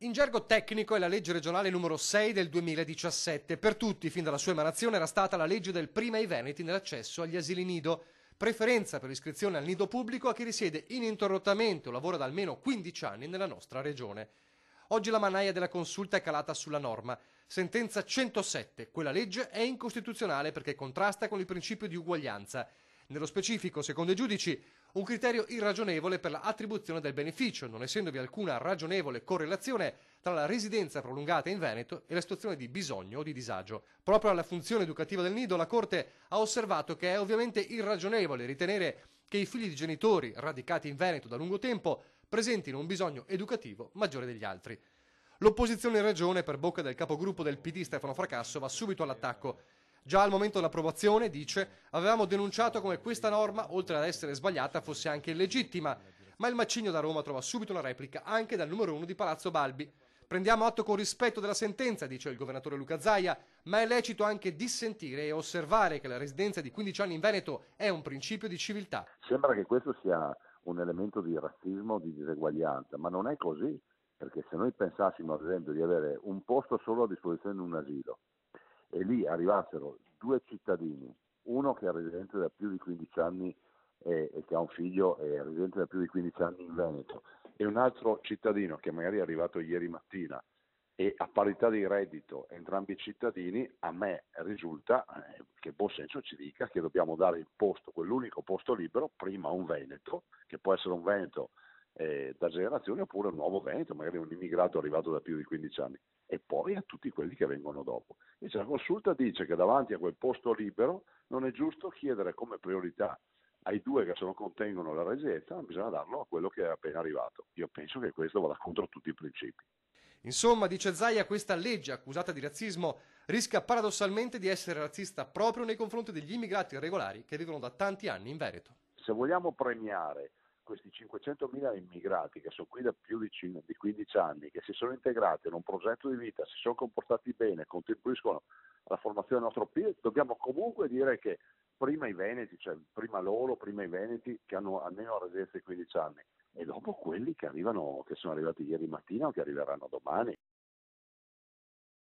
In gergo tecnico è la legge regionale numero 6 del 2017. Per tutti, fin dalla sua emanazione, era stata la legge del prima ai veneti nell'accesso agli asili nido. Preferenza per l'iscrizione al nido pubblico a chi risiede ininterrottamente o lavora da almeno 15 anni nella nostra regione. Oggi la mannaia della consulta è calata sulla norma. Sentenza 107. Quella legge è incostituzionale perché contrasta con il principio di uguaglianza. Nello specifico, secondo i giudici, un criterio irragionevole per l'attribuzione del beneficio, non essendovi alcuna ragionevole correlazione tra la residenza prolungata in Veneto e la situazione di bisogno o di disagio. Proprio alla funzione educativa del nido, la Corte ha osservato che è ovviamente irragionevole ritenere che i figli di genitori radicati in Veneto da lungo tempo presentino un bisogno educativo maggiore degli altri. L'opposizione in regione, per bocca del capogruppo del PD Stefano Fracasso, va subito all'attacco. Già al momento dell'approvazione, dice, avevamo denunciato come questa norma, oltre ad essere sbagliata, fosse anche illegittima, ma il macigno da Roma trova subito una replica anche dal numero 1 di Palazzo Balbi. Prendiamo atto con rispetto della sentenza, dice il governatore Luca Zaia, ma è lecito anche dissentire e osservare che la residenza di 15 anni in Veneto è un principio di civiltà. Sembra che questo sia un elemento di razzismo, di diseguaglianza, ma non è così, perché se noi pensassimo ad esempio di avere un posto solo a disposizione in un asilo e lì arrivassero due cittadini, uno che è residente da più di 15 anni e che ha un figlio e è residente da più di 15 anni in Veneto, e un altro cittadino che magari è arrivato ieri mattina e a parità di reddito entrambi cittadini, a me risulta che il buon senso ci dica che dobbiamo dare il posto, quell'unico posto libero, prima a un Veneto, che può essere un Veneto da generazioni oppure un nuovo Veneto, magari un immigrato arrivato da più di 15 anni, e poi a tutti quelli che vengono dopo. Invece la consulta dice che davanti a quel posto libero non è giusto chiedere come priorità ai due che se lo contengono la residenza, ma bisogna darlo a quello che è appena arrivato. Io penso che questo vada contro tutti i principi. Insomma, dice Zaia, questa legge accusata di razzismo rischia paradossalmente di essere razzista proprio nei confronti degli immigrati irregolari che vivono da tanti anni in Veneto. Se vogliamo premiare questi 500.000 immigrati che sono qui da più di 15 anni, che si sono integrati in un progetto di vita, si sono comportati bene, contribuiscono alla formazione del nostro PIL, dobbiamo comunque dire che prima i veneti, cioè prima loro, prima i veneti che hanno almeno la residenza di 15 anni, e dopo quelli che arrivano, che sono arrivati ieri mattina o che arriveranno domani.